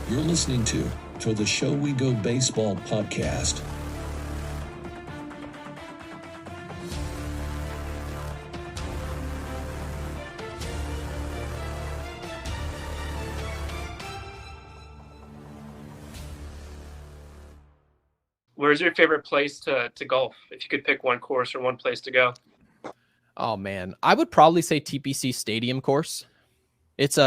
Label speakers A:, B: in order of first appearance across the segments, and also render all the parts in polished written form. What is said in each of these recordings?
A: You're listening to the Show We Go Baseball podcast.
B: Where's your favorite place to golf? If you could pick one course or one place to go.
C: Oh man, I would probably say TPC Stadium course. It's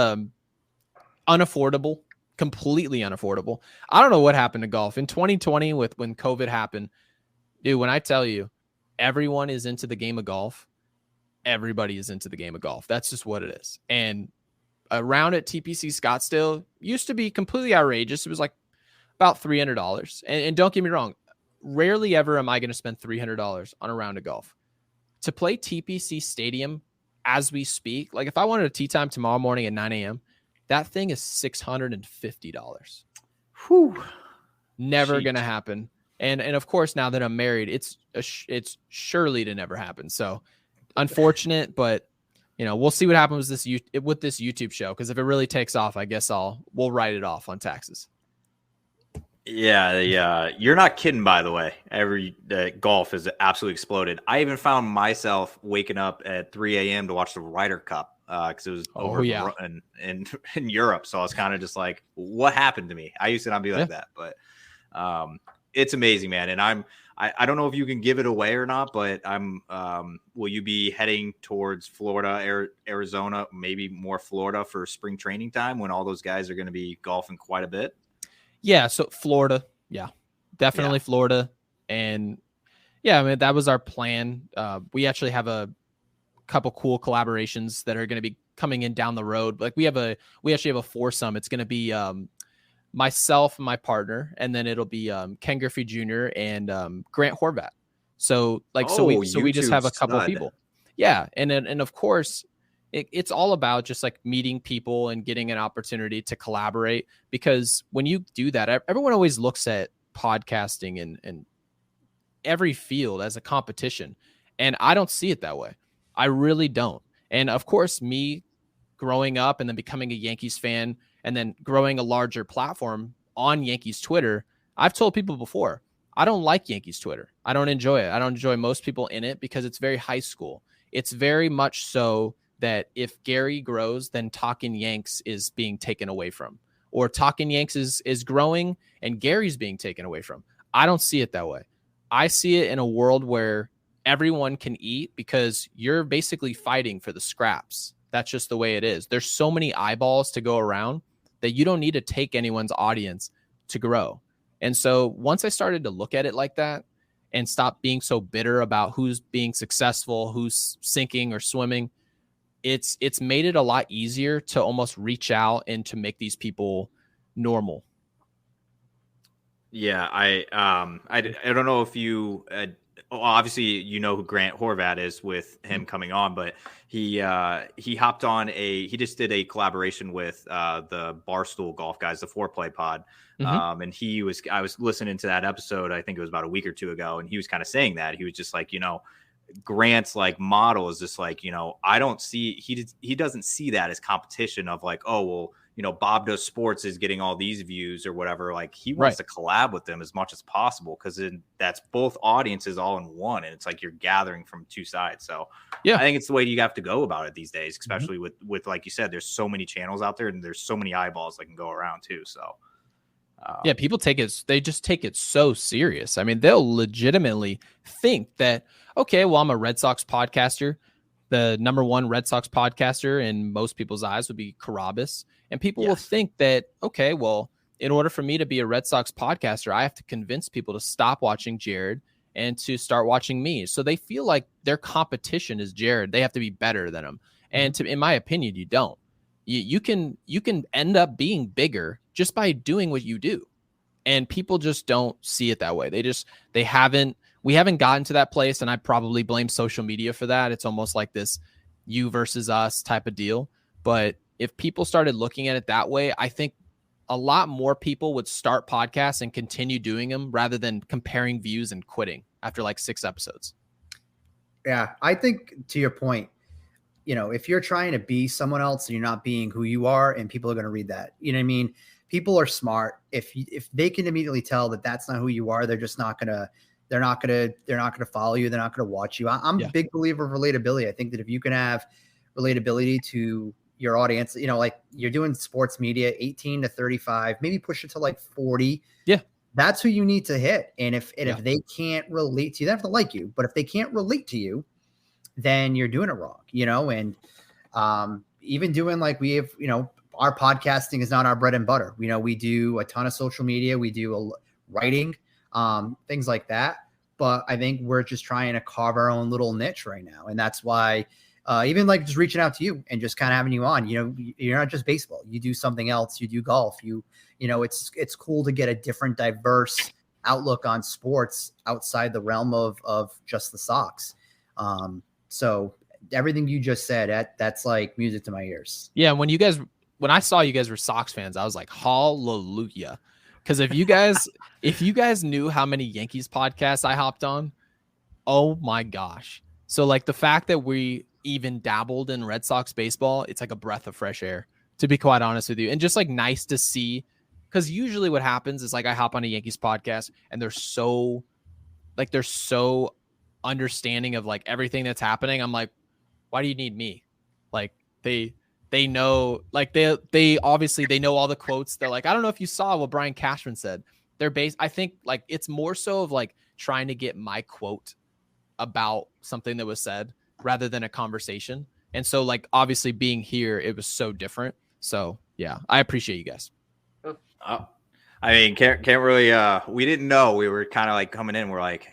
C: unaffordable, completely unaffordable. I don't know what happened to golf in 2020 when COVID happened. Dude, when I tell you everyone is into the game of golf, everybody is into the game of golf. That's just what it is. And around at TPC Scottsdale used to be completely outrageous. It was like about $300. And don't get me wrong, rarely ever am I going to spend $300 on a round of golf. To play TPC Stadium as we speak, like if I wanted a tee time tomorrow morning at 9 a.m., that thing is $650.
D: Whew.
C: Never going to happen. And of course, now that I'm married, it's surely to never happen. So unfortunate, but we'll see what happens with this YouTube show. Because if it really takes off, I guess we'll write it off on taxes.
D: Yeah. You're not kidding, by the way. Golf has absolutely exploded. I even found myself waking up at 3 a.m. to watch the Ryder Cup because it was over in Europe. So I was kind of just like, what happened to me? I used to not be like that, but it's amazing, man. And I don't know if you can give it away or not, but will you be heading towards Florida, Arizona, maybe more Florida for spring training time when all those guys are going to be golfing quite a bit?
C: Yeah, so Florida, definitely Florida, and I mean that was our plan. We actually have a couple cool collaborations that are going to be coming in down the road. Like we actually have a foursome. It's going to be myself, my partner, and then it'll be Ken Griffey Jr. and Grant Horvat. So we just have a couple people. Yeah, and of course. It's all about just like meeting people and getting an opportunity to collaborate, because when you do that, everyone always looks at podcasting and every field as a competition. And I don't see it that way. I really don't. And of course, me growing up and then becoming a Yankees fan and then growing a larger platform on Yankees Twitter, I've told people before, I don't like Yankees Twitter. I don't enjoy it. I don't enjoy most people in it because it's very high school. It's very much so that if Gary grows, then Talkin' Yanks is being taken away from, or Talkin' Yanks is growing and Gary's being taken away from. I don't see it that way. I see it in a world where everyone can eat because you're basically fighting for the scraps. That's just the way it is. There's so many eyeballs to go around that you don't need to take anyone's audience to grow. And so once I started to look at it like that and stop being so bitter about who's being successful, who's sinking or swimming, it's made it a lot easier to almost reach out and to make these people normal.
D: Yeah, I don't know if you obviously you know who Grant Horvat is with him coming on, but he hopped on he just did a collaboration with the Barstool Golf guys, the Foreplay Pod. And I was listening to that episode, I think it was about a week or two ago, and he was kind of saying that he was just like, Grant's like model is just like, I don't see, he doesn't see that as competition of like, oh, well, Bob Does Sports is getting all these views or whatever. Like he wants to collab with them as much as possible, because that's both audiences all in one. And it's like you're gathering from two sides. So I think it's the way you have to go about it these days, especially with like you said, there's so many channels out there and there's so many eyeballs that can go around too. So
C: people they just take it so serious. I mean, they'll legitimately think that, okay, well, I'm a Red Sox podcaster. The number one Red Sox podcaster in most people's eyes would be Carabas. And people will think that, okay, well, in order for me to be a Red Sox podcaster, I have to convince people to stop watching Jared and to start watching me. So they feel like their competition is Jared. They have to be better than him. And in my opinion, you don't. You can end up being bigger just by doing what you do. And people just don't see it that way. We haven't gotten to that place, and I probably blame social media for that. It's almost like this you versus us type of deal. But if people started looking at it that way, I think a lot more people would start podcasts and continue doing them rather than comparing views and quitting after like 6 episodes.
E: Yeah, I think to your point, if you're trying to be someone else and you're not being who you are, and people are going to read that, you know what I mean? people are smart. If they can immediately tell that that's not who you are, they're just not gonna. They're not gonna follow you. They're not gonna watch you. I'm a big believer of relatability. I think that if you can have relatability to your audience, like you're doing sports media, 18 to 35, maybe push it to like 40.
C: Yeah,
E: that's who you need to hit. And if they can't relate to you, they have to like you. But if they can't relate to you, then you're doing it wrong. And even doing like we have, our podcasting is not our bread and butter. We do a ton of social media. We do writing. Things like that. But I think we're just trying to carve our own little niche right now. And that's why even like just reaching out to you and just kind of having you on, you're not just baseball. You do something else. You do golf. It's cool to get a different, diverse outlook on sports outside the realm of just the Sox. So everything you just said, that's like music to my ears.
C: Yeah. When I saw you guys were Sox fans, I was like, hallelujah. Because if you guys knew how many Yankees podcasts I hopped on, oh my gosh. So like the fact that we even dabbled in Red Sox baseball, it's like a breath of fresh air, to be quite honest with you. And just like nice to see, because usually what happens is like I hop on a Yankees podcast and they're so understanding of like everything that's happening. I'm like, why do you need me? Like they know, like they obviously they know all the quotes. They're like, I don't know if you saw what Brian Cashman said. I think like it's more so of like trying to get my quote about something that was said rather than a conversation. And so like obviously being here, it was so different. So yeah, I appreciate you guys.
D: I mean, can't really. We didn't know. We were kind of like coming in. We're like,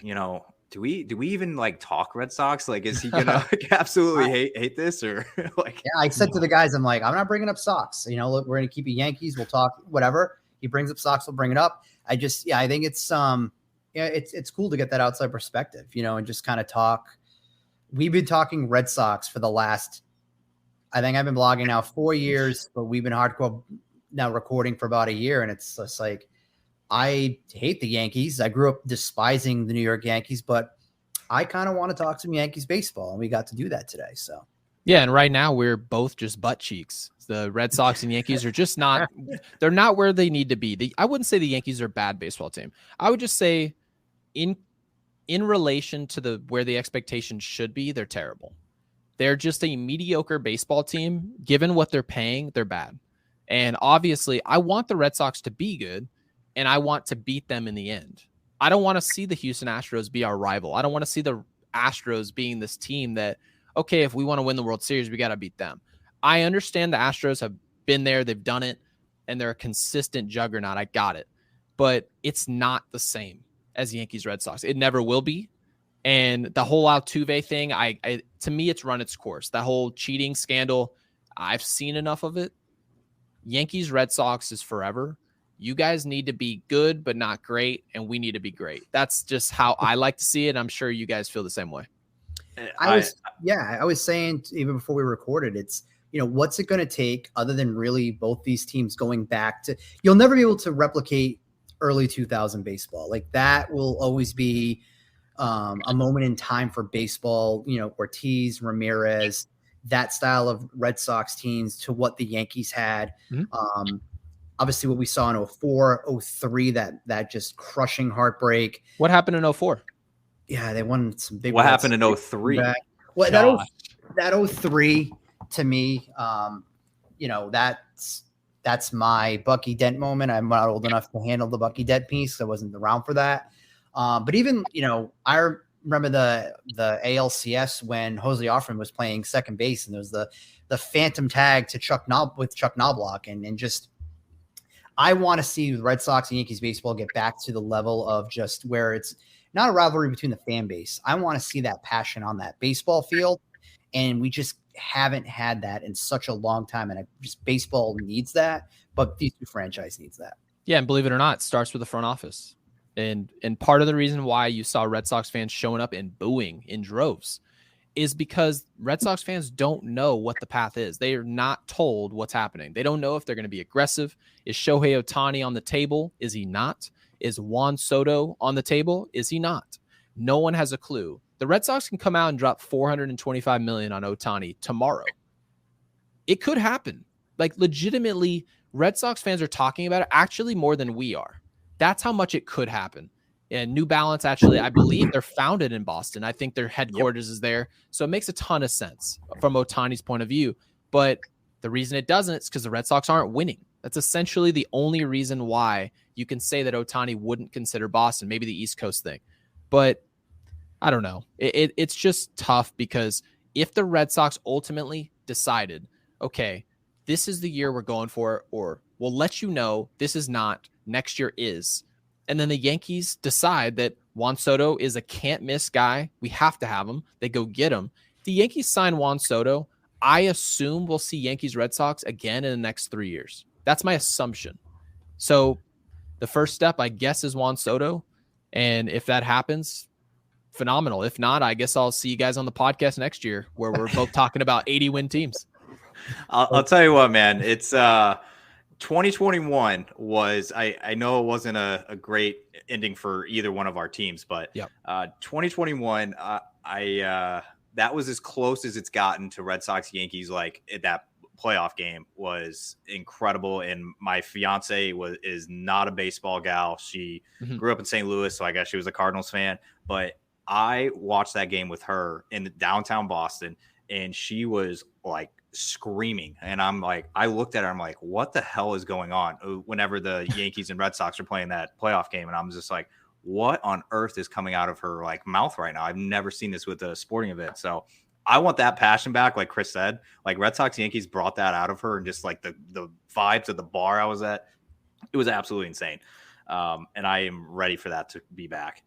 D: do we even like talk Red Sox? Like, is he gonna like, absolutely hate this or like?
E: Yeah, I said to the guys, I'm like, I'm not bringing up Sox. Look, we're gonna keep it Yankees. We'll talk whatever. He brings up Sox, we'll bring it up. I think it's it's cool to get that outside perspective, and just kind of talk. We've been talking Red Sox for the last. I think I've been blogging now 4 years, but we've been hardcore now recording for about a year, and it's just like. I hate the Yankees. I grew up despising the New York Yankees, but I kind of want to talk some Yankees baseball, and we got to do that today. So,
C: yeah, and right now we're both just butt cheeks. The Red Sox and Yankees are just not – they're not where they need to be. I wouldn't say the Yankees are a bad baseball team. I would just say in relation to where the expectations should be, they're terrible. They're just a mediocre baseball team. Given what they're paying, they're bad. And obviously, I want the Red Sox to be good. And I want to beat them in the end. I don't want to see the Houston Astros be our rival. I don't want to see the Astros being this team that, okay, if we want to win the World Series, we got to beat them. I understand the Astros have been there. They've done it. And they're a consistent juggernaut. I got it. But it's not the same as Yankees Red Sox. It never will be. And the whole Altuve thing, to me, it's run its course. That whole cheating scandal, I've seen enough of it. Yankees Red Sox is forever. You guys need to be good, but not great, and we need to be great. That's just how I like to see it. I'm sure you guys feel the same way.
E: I was saying even before we recorded, it's, what's it going to take other than really both these teams going back to, you'll never be able to replicate early 2000 baseball. Like that will always be a moment in time for baseball, Ortiz, Ramirez, that style of Red Sox teams to what the Yankees had. Mm-hmm. Obviously, what we saw in 04, 03, that just crushing heartbreak.
C: What happened in 04?
E: Yeah, they won some big.
D: What happened in 03?
E: Well, that 03 to me, that's my Bucky Dent moment. I'm not old enough to handle the Bucky Dent piece. I wasn't around for that. But even I remember the ALCS when Jose Offerman was playing second base, and there was the phantom tag to Chuck Knobloch, and just. I want to see the Red Sox and Yankees baseball get back to the level of just where it's not a rivalry between the fan base. I want to see that passion on that baseball field, and we just haven't had that in such a long time. And baseball needs that, but these two franchise needs that.
C: Yeah, and believe it or not, it starts with the front office. And part of the reason why you saw Red Sox fans showing up and booing in droves is because Red Sox fans don't know what the path is. They are not told what's happening. They don't know if they're going to be aggressive. Is Shohei Ohtani on the table? Is he not? Is Juan Soto on the table? Is he not? No one has a clue. The Red Sox can come out and drop $425 million on Ohtani tomorrow. It could happen. Like legitimately, Red Sox fans are talking about it actually more than we are. That's how much it could happen. And New Balance, actually, I believe they're founded in Boston. I think their headquarters is there. So it makes a ton of sense from Ohtani's point of view. But the reason it doesn't is because the Red Sox aren't winning. That's essentially the only reason why you can say that Ohtani wouldn't consider Boston, maybe the East Coast thing. But I don't know. It's just tough because if the Red Sox ultimately decided, okay, this is the year we're going for, or we'll let you know this is not, next year is. And then the Yankees decide that Juan Soto is a can't miss guy. We have to have him. They go get him. The Yankees sign Juan Soto. I assume we'll see Yankees Red Sox again in the next 3 years. That's my assumption. So the first step, I guess, is Juan Soto. And if that happens, phenomenal. If not, I guess I'll see you guys on the podcast next year where we're both talking about 80-win teams.
D: I'll tell you what, man. It's 2021 was, I know it wasn't a great ending for either one of our teams, but 2021, that was as close as it's gotten to Red Sox Yankees. Like that playoff game was incredible. And my fiance is not a baseball gal. She grew up in St. Louis, so I guess she was a Cardinals fan, but I watched that game with her in downtown Boston, and she was like screaming. And I'm like, I looked at her, I'm like, what the hell is going on? Whenever the Yankees and Red Sox are playing that playoff game. And I'm just like, what on earth is coming out of her like mouth right now? I've never seen this with a sporting event. So I want that passion back. Like Chris said, like Red Sox Yankees brought that out of her, and just like the vibes at the bar I was at, it was absolutely insane. And I am ready for that to be back.